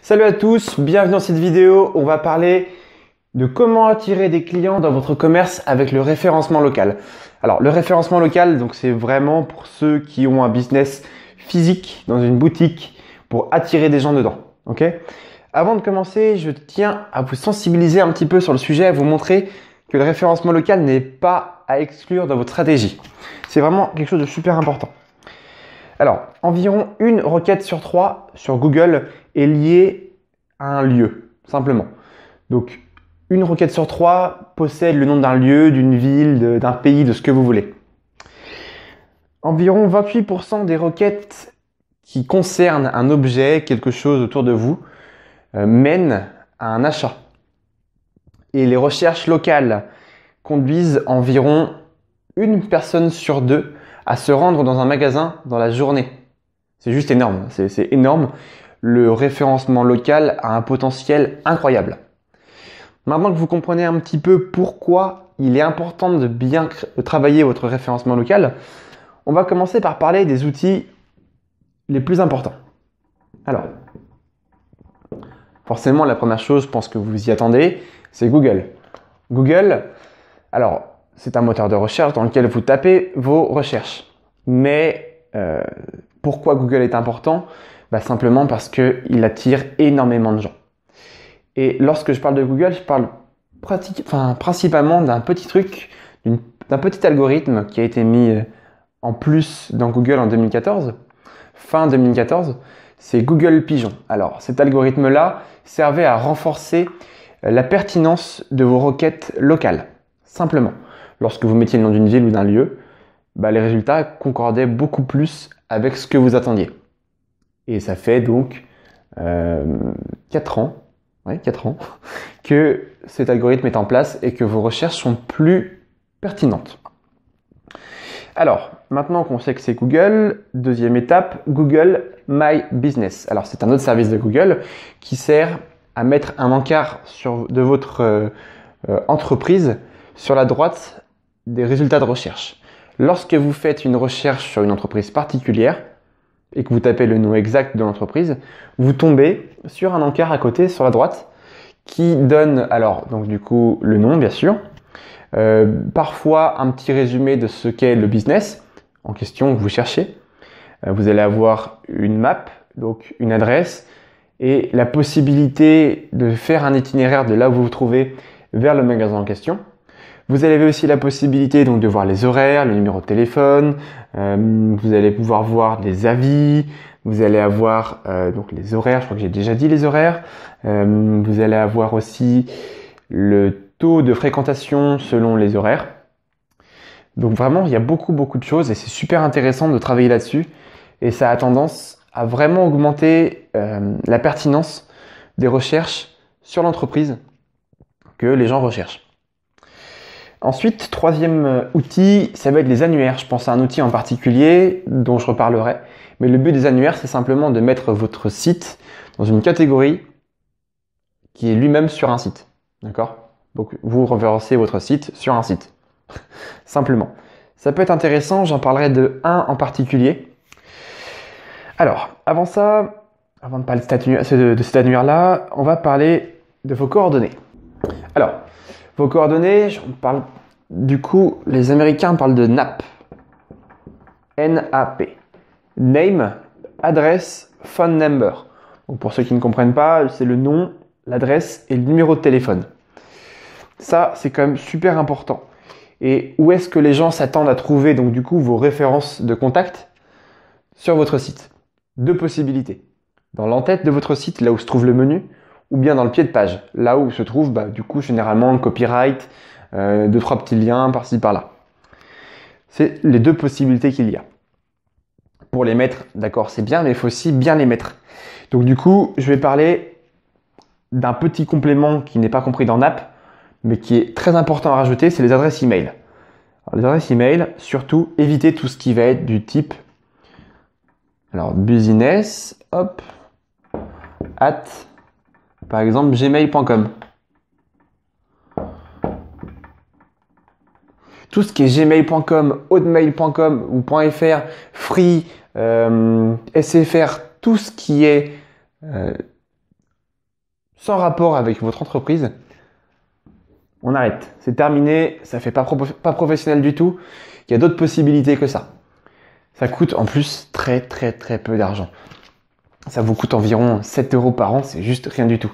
Salut à tous, bienvenue dans cette vidéo. On va parler de comment attirer des clients dans votre commerce avec le référencement local. Alors le référencement local, donc c'est vraiment pour ceux qui ont un business physique dans une boutique pour attirer des gens dedans. Ok ? Avant de commencer, je tiens à vous sensibiliser un petit peu sur le sujet, à vous montrer que le référencement local n'est pas à exclure dans votre stratégie. C'est vraiment quelque chose de super important. Alors, environ une requête sur 3 sur Google est liée à un lieu, simplement. Donc, une requête sur 3 possède le nom d'un lieu, d'une ville, d'un pays, de ce que vous voulez. Environ 28% des requêtes qui concernent un objet, quelque chose autour de vous, mènent à un achat. Et les recherches locales conduisent environ une personne sur 2 à se rendre dans un magasin dans la journée. C'est juste énorme, c'est énorme. Le référencement local a un potentiel incroyable. Maintenant que vous comprenez un petit peu pourquoi il est important de bien travailler votre référencement local, on va commencer par parler des outils les plus importants. Alors, forcément, la première chose, je pense que vous y attendez, c'est Google. Google, alors, c'est un moteur de recherche dans lequel vous tapez vos recherches. Mais pourquoi Google est important ? Simplement parce qu'il attire énormément de gens. Et lorsque je parle de Google, je parle principalement d'un petit truc, d'un petit algorithme qui a été mis en plus dans Google en 2014, fin 2014, c'est Google Pigeon. Alors cet algorithme-là servait à renforcer la pertinence de vos requêtes locales, simplement. Lorsque vous mettiez le nom d'une ville ou d'un lieu, les résultats concordaient beaucoup plus avec ce que vous attendiez. Et ça fait donc 4 ans que cet algorithme est en place et que vos recherches sont plus pertinentes. Alors, maintenant qu'on sait que c'est Google, deuxième étape, Google My Business. Alors, c'est un autre service de Google qui sert à mettre un encart de votre entreprise sur la droite des résultats de recherche. Lorsque vous faites une recherche sur une entreprise particulière et que vous tapez le nom exact de l'entreprise, vous tombez sur un encart à côté sur la droite qui donne donc du coup le nom bien sûr, parfois un petit résumé de ce qu'est le business en question que vous cherchez. Vous allez avoir une map, donc une adresse et la possibilité de faire un itinéraire de là où vous vous trouvez vers le magasin en question. Vous avez aussi la possibilité donc de voir les horaires, le numéro de téléphone, vous allez pouvoir voir des avis, vous allez avoir donc les horaires, je crois que j'ai déjà dit les horaires, vous allez avoir aussi le taux de fréquentation selon les horaires. Donc vraiment, il y a beaucoup de choses et c'est super intéressant de travailler là-dessus et ça a tendance à vraiment augmenter la pertinence des recherches sur l'entreprise que les gens recherchent. Ensuite, troisième outil, ça va être les annuaires. Je pense à un outil en particulier dont je reparlerai. Mais le but des annuaires, c'est simplement de mettre votre site dans une catégorie qui est lui-même sur un site. D'accord ? Donc, vous référencez votre site sur un site. Simplement. Ça peut être intéressant, j'en parlerai de un en particulier. Alors, avant de parler de cet annuaire-là, on va parler de vos coordonnées. Alors, vos coordonnées, les Américains parlent de NAP. N-A-P. Name, adresse, phone number. Donc pour ceux qui ne comprennent pas, c'est le nom, l'adresse et le numéro de téléphone. Ça, c'est quand même super important. Et où est-ce que les gens s'attendent à trouver donc du coup vos références de contact sur votre site ? Deux possibilités. Dans l'entête de votre site, là où se trouve le menu, ou bien dans le pied de page, là où se trouve du coup généralement le copyright, 2-3 petits liens par-ci par-là. C'est les deux possibilités qu'il y a. Pour les mettre, d'accord, c'est bien, mais il faut aussi bien les mettre. Donc du coup, je vais parler d'un petit complément qui n'est pas compris dans NAP, mais qui est très important à rajouter, c'est les adresses email. Alors, les adresses email, surtout, évitez tout ce qui va être du type business, par exemple, gmail.com. Tout ce qui est gmail.com, hotmail.com ou .fr, free, SFR, tout ce qui est sans rapport avec votre entreprise, on arrête. C'est terminé, ça fait pas professionnel du tout. Il y a d'autres possibilités que ça. Ça coûte en plus très peu d'argent. Ça vous coûte environ 7 € par an, c'est juste rien du tout.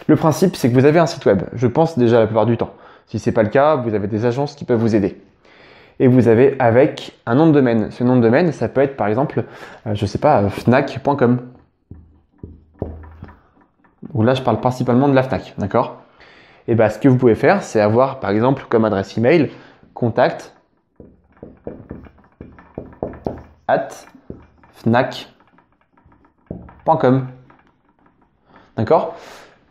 Le principe, c'est que vous avez un site web, je pense déjà la plupart du temps. Si ce n'est pas le cas, vous avez des agences qui peuvent vous aider. Et vous avez avec un nom de domaine. Ce nom de domaine, ça peut être par exemple, je sais pas, fnac.com. Donc là, je parle principalement de la Fnac, d'accord? Et bien, ce que vous pouvez faire, c'est avoir par exemple comme adresse email contact@fnac.com. D'accord?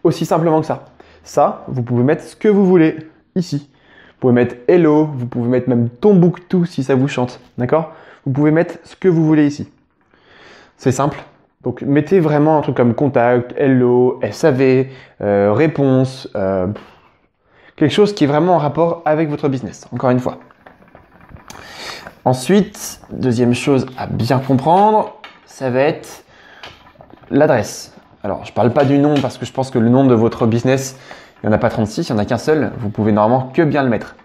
Aussi simplement que ça. Ça, vous pouvez mettre ce que vous voulez ici. Vous pouvez mettre hello, vous pouvez mettre même Tombouctou si ça vous chante. D'accord? Vous pouvez mettre ce que vous voulez ici. C'est simple. Donc mettez vraiment un truc comme contact, hello, SAV, réponse, quelque chose qui est vraiment en rapport avec votre business, encore une fois. Ensuite, deuxième chose à bien comprendre, ça va être l'adresse. Alors, je ne parle pas du nom parce que je pense que le nom de votre business, il n'y en a pas 36, il n'y en a qu'un seul. Vous pouvez normalement que bien le mettre.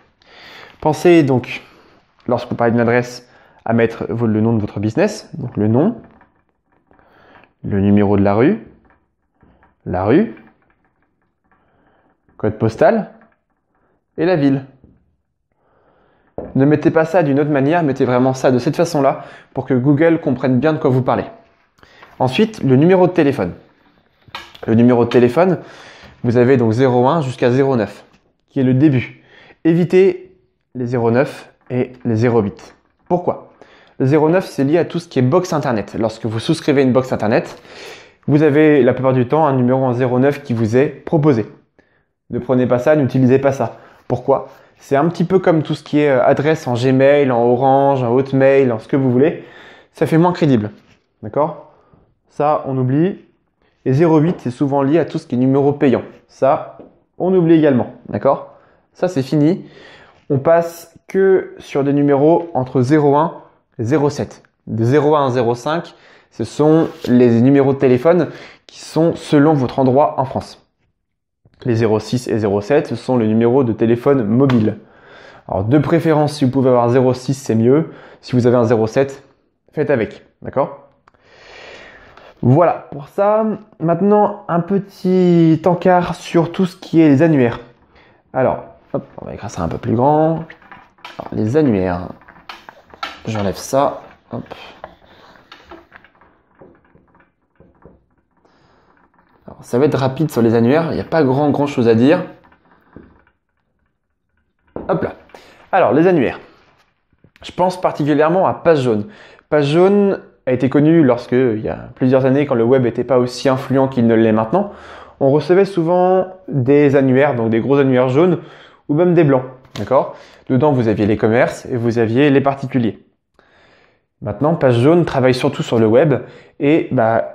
Pensez donc, lorsque vous parlez d'une adresse, à mettre le nom de votre business, donc le nom, le numéro de la rue, code postal et la ville. Ne mettez pas ça d'une autre manière, mettez vraiment ça de cette façon-là pour que Google comprenne bien de quoi vous parlez. Ensuite, le numéro de téléphone. Le numéro de téléphone, vous avez donc 01 jusqu'à 09, qui est le début. Évitez les 09 et les 08. Pourquoi? Le 09, c'est lié à tout ce qui est box internet. Lorsque vous souscrivez une box internet, vous avez la plupart du temps un numéro en 09 qui vous est proposé. Ne prenez pas ça, n'utilisez pas ça. Pourquoi? C'est un petit peu comme tout ce qui est adresse en Gmail, en Orange, en Hotmail, en ce que vous voulez. Ça fait moins crédible. D'accord? Ça, on oublie. Et 08, c'est souvent lié à tout ce qui est numéro payant. Ça, on oublie également. D'accord? Ça, c'est fini. On passe que sur des numéros entre 01 et 07. De 01 à 05, ce sont les numéros de téléphone qui sont selon votre endroit en France. Les 06 et 07, ce sont les numéros de téléphone mobile. Alors, de préférence, si vous pouvez avoir 06, c'est mieux. Si vous avez un 07, faites avec. D'accord? Voilà pour ça. Maintenant, un petit encart sur tout ce qui est les annuaires. Alors, hop, on va écrire ça un peu plus grand. Alors, les annuaires. J'enlève ça. Hop. Alors, ça va être rapide sur les annuaires. Il n'y a pas grand chose à dire. Hop là. Alors, les annuaires. Je pense particulièrement à Page Jaune. Page Jaune a été connu lorsque, il y a plusieurs années, quand le web n'était pas aussi influent qu'il ne l'est maintenant, on recevait souvent des annuaires, donc des gros annuaires jaunes, ou même des blancs. D'accord? Dedans, vous aviez les commerces et vous aviez les particuliers. Maintenant, Page Jaune travaille surtout sur le web et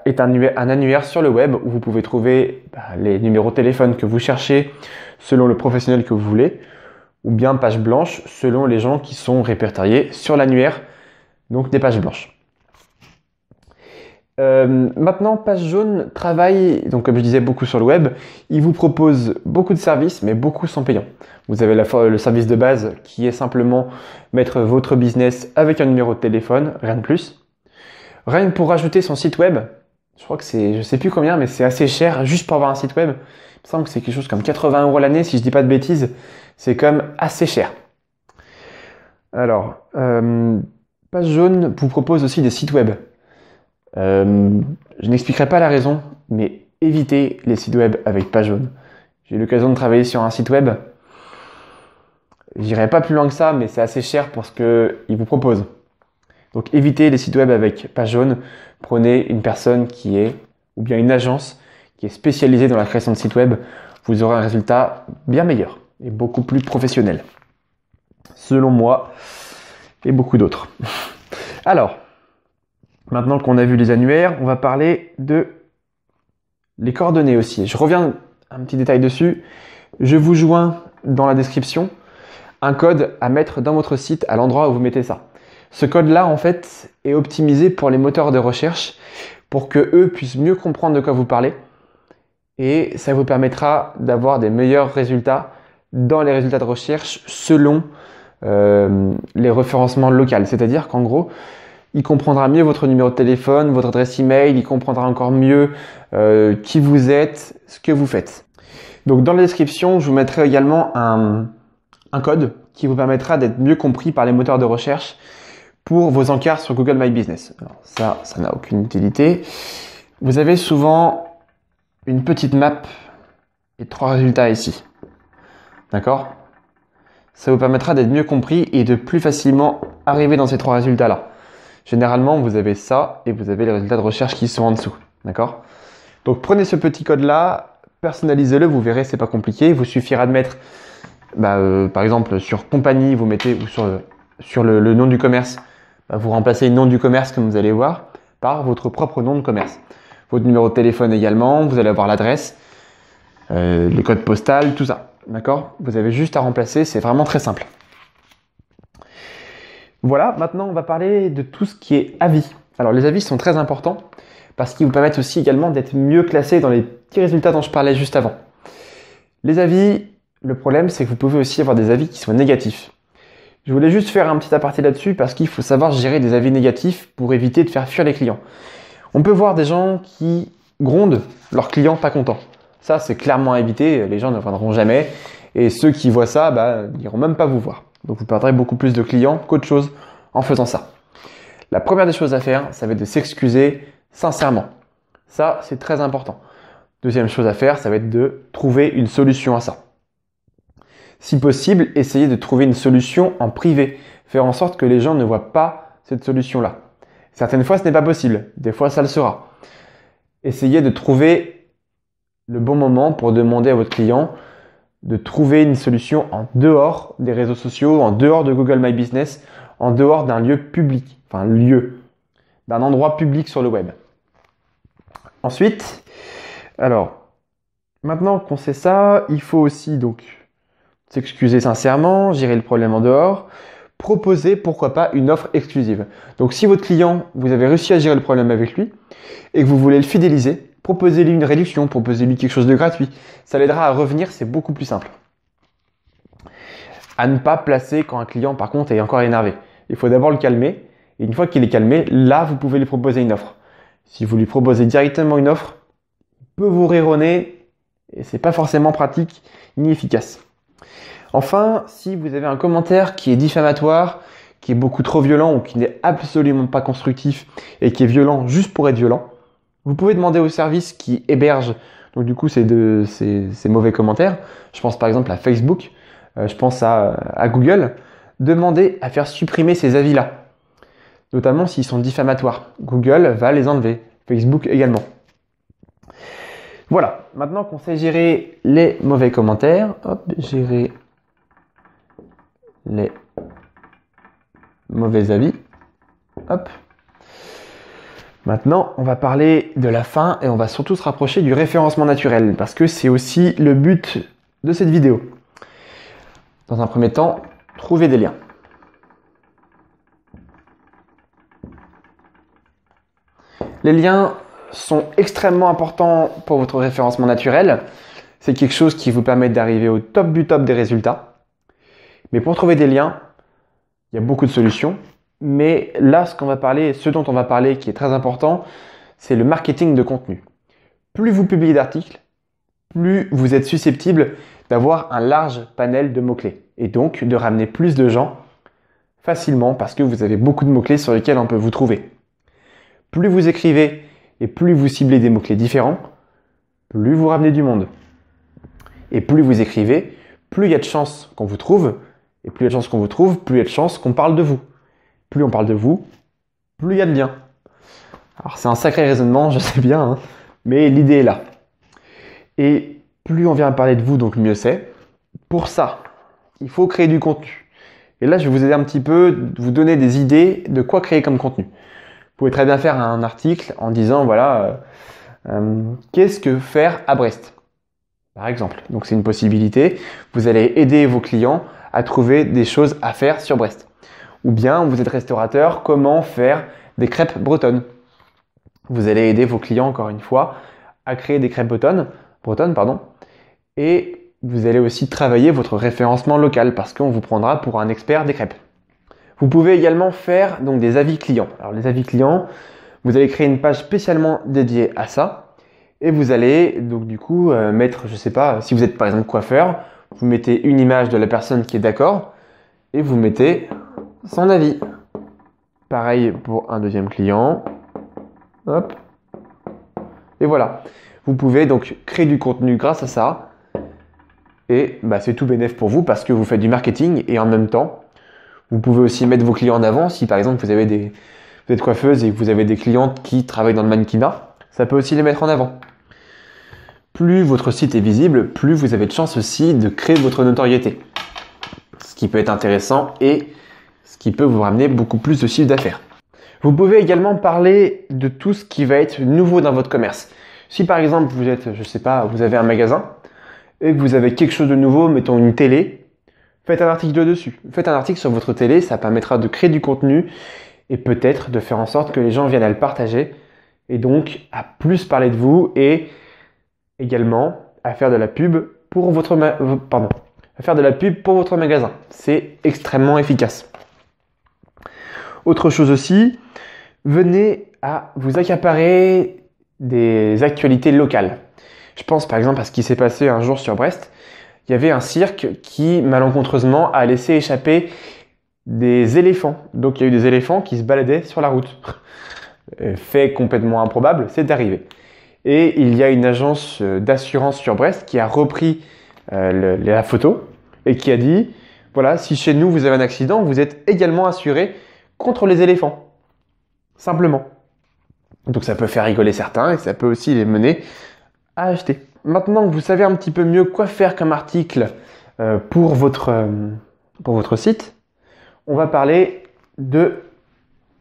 est un annuaire sur le web où vous pouvez trouver les numéros de téléphone que vous cherchez selon le professionnel que vous voulez, ou bien page blanche selon les gens qui sont répertoriés sur l'annuaire, donc des pages blanches. Maintenant, Page Jaune travaille, donc comme je disais, beaucoup sur le web. Il vous propose beaucoup de services, mais beaucoup sont payants. Vous avez le service de base qui est simplement mettre votre business avec un numéro de téléphone, rien de plus. Rien que pour rajouter son site web, je crois que c'est, je sais plus combien, mais c'est assez cher juste pour avoir un site web. Il me semble que c'est quelque chose comme 80 € l'année, si je dis pas de bêtises. C'est quand même assez cher. Alors, Page Jaune vous propose aussi des sites web. Je n'expliquerai pas la raison, mais évitez les sites web avec Page Jaune. J'ai eu l'occasion de travailler sur un site web. J'irai pas plus loin que ça, mais c'est assez cher pour ce qu'il vous propose. Donc évitez les sites web avec Page Jaune. Prenez une personne qui est, ou bien une agence qui est spécialisée dans la création de sites web. Vous aurez un résultat bien meilleur et beaucoup plus professionnel. Selon moi et beaucoup d'autres. Alors, maintenant qu'on a vu les annuaires, on va parler de les coordonnées aussi. Je reviens un petit détail dessus. Je vous joins dans la description un code à mettre dans votre site à l'endroit où vous mettez ça. Ce code-là, en fait, est optimisé pour les moteurs de recherche pour que eux puissent mieux comprendre de quoi vous parlez et ça vous permettra d'avoir des meilleurs résultats dans les résultats de recherche selon les référencements locaux. C'est-à-dire qu'en gros, il comprendra mieux votre numéro de téléphone, votre adresse email, il comprendra encore mieux qui vous êtes, ce que vous faites. Donc dans la description, je vous mettrai également un code qui vous permettra d'être mieux compris par les moteurs de recherche pour vos encarts sur Google My Business. Alors ça n'a aucune utilité. Vous avez souvent une petite map et 3 résultats ici. D'accord? Ça vous permettra d'être mieux compris et de plus facilement arriver dans ces 3 résultats-là. Généralement, vous avez ça et vous avez les résultats de recherche qui sont en dessous. D'accord? Donc prenez ce petit code-là, personnalisez-le, vous verrez, c'est pas compliqué. Il vous suffira de mettre, par exemple, sur compagnie, vous mettez, ou sur le nom du commerce, vous remplacez le nom du commerce, comme vous allez voir, par votre propre nom de commerce. Votre numéro de téléphone également, vous allez avoir l'adresse, le code postal, tout ça. D'accord? Vous avez juste à remplacer, c'est vraiment très simple. Voilà, maintenant on va parler de tout ce qui est avis. Alors les avis sont très importants parce qu'ils vous permettent aussi également d'être mieux classés dans les petits résultats dont je parlais juste avant. Les avis, le problème c'est que vous pouvez aussi avoir des avis qui soient négatifs. Je voulais juste faire un petit aparté là-dessus parce qu'il faut savoir gérer des avis négatifs pour éviter de faire fuir les clients. On peut voir des gens qui grondent leurs clients pas contents. Ça, c'est clairement à éviter, les gens ne viendront jamais. Et ceux qui voient ça, n'iront même pas vous voir. Donc vous perdrez beaucoup plus de clients qu'autre chose en faisant ça. La première des choses à faire, ça va être de s'excuser sincèrement. Ça, c'est très important. Deuxième chose à faire, ça va être de trouver une solution à ça. Si possible, essayez de trouver une solution en privé. Faire en sorte que les gens ne voient pas cette solution-là. Certaines fois, ce n'est pas possible. Des fois, ça le sera. Essayez de trouver le bon moment pour demander à votre client de trouver une solution en dehors des réseaux sociaux, en dehors de Google My Business, en dehors d'un lieu public, d'un endroit public sur le web. Ensuite, alors, maintenant qu'on sait ça, il faut aussi donc s'excuser sincèrement, gérer le problème en dehors, proposer pourquoi pas une offre exclusive. Donc si votre client, vous avez réussi à gérer le problème avec lui et que vous voulez le fidéliser, proposez-lui une réduction, proposez-lui quelque chose de gratuit. Ça l'aidera à revenir, c'est beaucoup plus simple. À ne pas placer quand un client, par contre, est encore énervé. Il faut d'abord le calmer. Et une fois qu'il est calmé, là, vous pouvez lui proposer une offre. Si vous lui proposez directement une offre, il peut vous rire au nez et c'est pas forcément pratique ni efficace. Enfin, si vous avez un commentaire qui est diffamatoire, qui est beaucoup trop violent ou qui n'est absolument pas constructif et qui est violent juste pour être violent, vous pouvez demander au service qui héberge donc du coup ces mauvais commentaires. Je pense par exemple à Facebook, je pense à Google. Demandez à faire supprimer ces avis-là, notamment s'ils sont diffamatoires. Google va les enlever, Facebook également. Voilà, maintenant qu'on sait gérer les mauvais commentaires, gérer les mauvais avis, Maintenant, on va parler de la fin et on va surtout se rapprocher du référencement naturel parce que c'est aussi le but de cette vidéo. Dans un premier temps, trouver des liens. Les liens sont extrêmement importants pour votre référencement naturel. C'est quelque chose qui vous permet d'arriver au top du top des résultats. Mais pour trouver des liens, il y a beaucoup de solutions. Mais là, ce dont on va parler, qui est très important, c'est le marketing de contenu. Plus vous publiez d'articles, plus vous êtes susceptible d'avoir un large panel de mots-clés. Et donc, de ramener plus de gens facilement parce que vous avez beaucoup de mots-clés sur lesquels on peut vous trouver. Plus vous écrivez et plus vous ciblez des mots-clés différents, plus vous ramenez du monde. Et plus vous écrivez, plus il y a de chances qu'on vous trouve. Et plus il y a de chances qu'on vous trouve, plus il y a de chances qu'on parle de vous. Plus on parle de vous, plus il y a de liens. Alors c'est un sacré raisonnement, je sais bien, mais l'idée est là. Et plus on vient à parler de vous, donc mieux c'est. Pour ça, il faut créer du contenu. Et là, je vais vous aider un petit peu, vous donner des idées de quoi créer comme contenu. Vous pouvez très bien faire un article en disant, voilà, qu'est-ce que faire à Brest, par exemple. Donc c'est une possibilité. Vous allez aider vos clients à trouver des choses à faire sur Brest. Ou bien, vous êtes restaurateur, comment faire des crêpes bretonnes. Vous allez aider vos clients, encore une fois, à créer des crêpes bretonnes bretonne, pardon. Et vous allez aussi travailler votre référencement local parce qu'on vous prendra pour un expert des crêpes. Vous pouvez également faire donc des avis clients. Alors les avis clients, vous allez créer une page spécialement dédiée à ça et vous allez donc du coup mettre, je sais pas, si vous êtes par exemple coiffeur, vous mettez une image de la personne qui est d'accord et vous mettez son avis. Pareil pour un deuxième client. Hop. Et voilà. Vous pouvez donc créer du contenu grâce à ça. Et c'est tout bénef pour vous parce que vous faites du marketing et en même temps, vous pouvez aussi mettre vos clients en avant. Si par exemple vous êtes coiffeuse et que vous avez des clientes qui travaillent dans le mannequinat, ça peut aussi les mettre en avant. Plus votre site est visible, plus vous avez de chances aussi de créer votre notoriété. Ce qui peut être intéressant et ce qui peut vous ramener beaucoup plus de chiffre d'affaires. Vous pouvez également parler de tout ce qui va être nouveau dans votre commerce. Si par exemple vous êtes, je sais pas, vous avez un magasin et que vous avez quelque chose de nouveau, mettons une télé, faites un article dessus. Faites un article sur votre télé, ça permettra de créer du contenu et peut-être de faire en sorte que les gens viennent à le partager et donc à plus parler de vous et également à faire de la pub pour votre magasin. C'est extrêmement efficace. Autre chose aussi, venez à vous accaparer des actualités locales. Je pense par exemple à ce qui s'est passé un jour sur Brest. Il y avait un cirque qui malencontreusement a laissé échapper des éléphants. Donc il y a eu des éléphants qui se baladaient sur la route. Fait complètement improbable, c'est arrivé. Et il y a une agence d'assurance sur Brest qui a repris la photo et qui a dit, voilà, si chez nous vous avez un accident, vous êtes également assuré contre les éléphants. Simplement. Donc ça peut faire rigoler certains et ça peut aussi les mener à acheter. Maintenant que vous savez un petit peu mieux quoi faire comme article pour votre site, on va parler des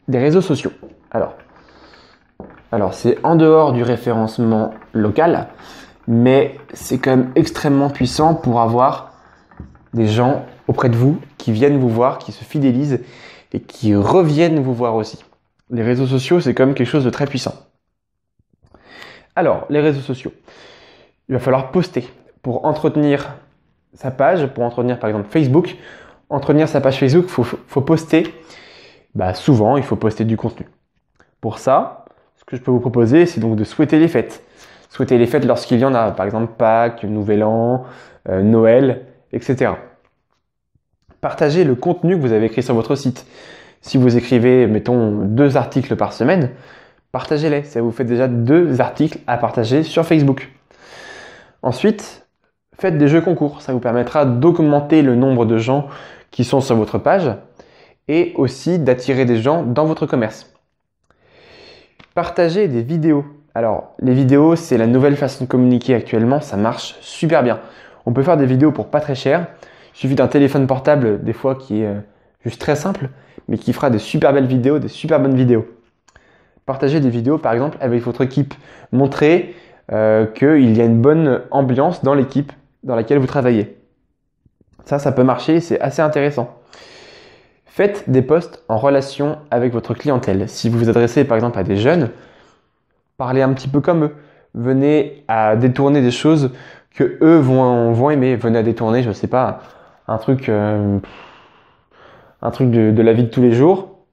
réseaux sociaux. Alors c'est en dehors du référencement local, mais c'est quand même extrêmement puissant pour avoir des gens auprès de vous qui viennent vous voir, qui se fidélisent et qui reviennent vous voir aussi. Les réseaux sociaux, c'est quand même quelque chose de très puissant. Alors, les réseaux sociaux. Il va falloir poster pour entretenir sa page, pour entretenir par exemple Facebook. Entretenir sa page Facebook, il faut poster. Souvent, il faut poster du contenu. Pour ça, ce que je peux vous proposer, c'est donc de souhaiter les fêtes. Souhaiter les fêtes lorsqu'il y en a, par exemple Pâques, Nouvel An, Noël, etc. Partagez le contenu que vous avez écrit sur votre site. Si vous écrivez, mettons, 2 articles par semaine, partagez-les. Ça vous fait déjà 2 articles à partager sur Facebook. Ensuite, faites des jeux concours. Ça vous permettra d'augmenter le nombre de gens qui sont sur votre page et aussi d'attirer des gens dans votre commerce. Partagez des vidéos. Alors, les vidéos, c'est la nouvelle façon de communiquer actuellement. Ça marche super bien. On peut faire des vidéos pour pas très cher. Il suffit d'un téléphone portable, des fois, qui est juste très simple, mais qui fera des super belles vidéos, des super bonnes vidéos. Partagez des vidéos, par exemple, avec votre équipe. Montrez qu'il y a une bonne ambiance dans l'équipe dans laquelle vous travaillez. Ça peut marcher, c'est assez intéressant. Faites des posts en relation avec votre clientèle. Si vous vous adressez, par exemple, à des jeunes, parlez un petit peu comme eux. Venez à détourner des choses que eux vont aimer. Venez à détourner, je ne sais pas, un truc de la vie de tous les jours.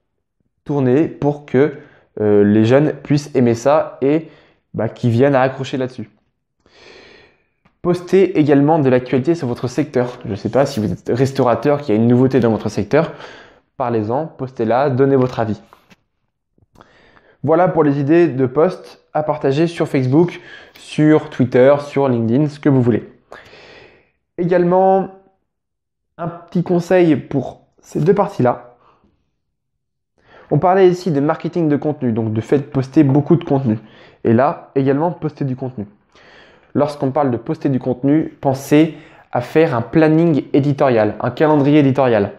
Tournez pour que les jeunes puissent aimer ça et qu'ils viennent à accrocher là-dessus. Postez également de l'actualité sur votre secteur. Je ne sais pas si vous êtes restaurateur, qu'il y a une nouveauté dans votre secteur. Parlez-en, postez-la, donnez votre avis. Voilà pour les idées de posts à partager sur Facebook, sur Twitter, sur LinkedIn, ce que vous voulez. Également, un petit conseil pour ces 2 parties-là. On parlait ici de marketing de contenu, donc de fait de poster beaucoup de contenu. Et là, également, poster du contenu. Lorsqu'on parle de poster du contenu, pensez à faire un planning éditorial, un calendrier éditorial.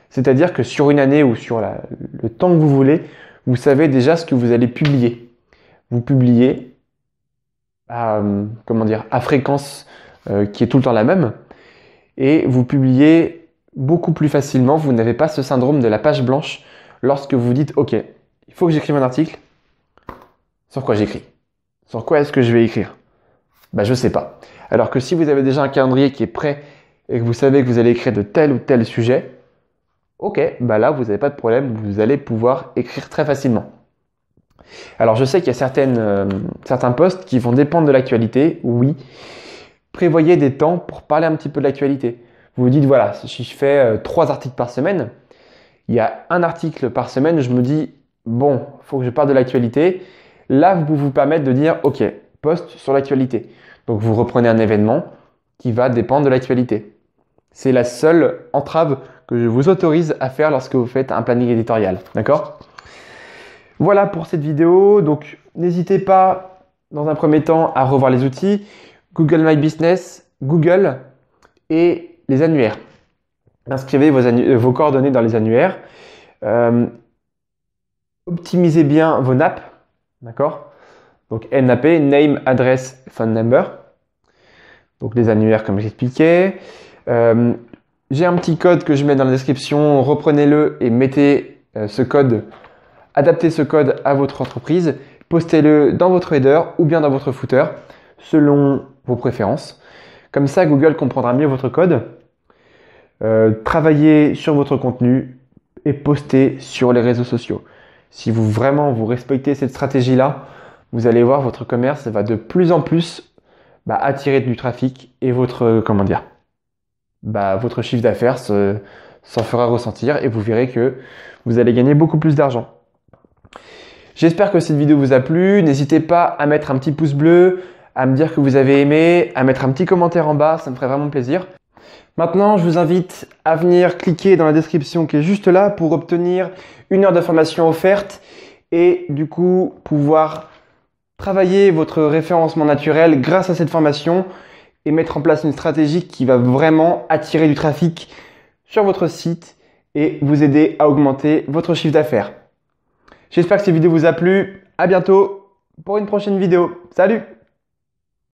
C'est-à-dire que sur une année ou sur le temps que vous voulez, vous savez déjà ce que vous allez publier. Vous publiez à fréquence qui est tout le temps la même et vous publiez beaucoup plus facilement. Vous n'avez pas ce syndrome de la page blanche lorsque vous vous dites « Ok, il faut que j'écrive un article. Sur quoi j'écris? Sur quoi est-ce que je vais écrire ?» Je ne sais pas. Alors que si vous avez déjà un calendrier qui est prêt et que vous savez que vous allez écrire de tel ou tel sujet, ok, là vous n'avez pas de problème, vous allez pouvoir écrire très facilement. Alors je sais qu'il y a certains posts qui vont dépendre de l'actualité, oui. Prévoyez des temps pour parler un petit peu de l'actualité. Vous vous dites, voilà, si je fais 3 articles par semaine, il y a un article par semaine, je me dis, bon, il faut que je parle de l'actualité. Là, vous pouvez vous permettre de dire, ok, post sur l'actualité. Donc vous reprenez un événement qui va dépendre de l'actualité. C'est la seule entrave que je vous autorise à faire lorsque vous faites un planning éditorial. D'accord ? Voilà pour cette vidéo. Donc n'hésitez pas, dans un premier temps, à revoir les outils. Google My Business, Google et les annuaires. Inscrivez vos coordonnées dans les annuaires. Optimisez bien vos NAP. D'accord ? Donc NAP, Name, Address, Phone Number. Donc les annuaires comme j'expliquais. J'ai un petit code que je mets dans la description. Reprenez-le et mettez ce code, adaptez ce code à votre entreprise. Postez-le dans votre header ou bien dans votre footer, selon vos préférences. Comme ça, Google comprendra mieux votre code. Travaillez sur votre contenu et postez sur les réseaux sociaux. Si vous respectez cette stratégie-là, vous allez voir votre commerce va de plus en plus attirer du trafic et votre chiffre d'affaires s'en fera ressentir et vous verrez que vous allez gagner beaucoup plus d'argent. J'espère que cette vidéo vous a plu. N'hésitez pas à mettre un petit pouce bleu, à me dire que vous avez aimé, à mettre un petit commentaire en bas, ça me ferait vraiment plaisir. Maintenant, je vous invite à venir cliquer dans la description qui est juste là pour obtenir 1 heure de formation offerte et du coup pouvoir travailler votre référencement naturel grâce à cette formation et mettre en place une stratégie qui va vraiment attirer du trafic sur votre site et vous aider à augmenter votre chiffre d'affaires. J'espère que cette vidéo vous a plu. À bientôt pour une prochaine vidéo. Salut!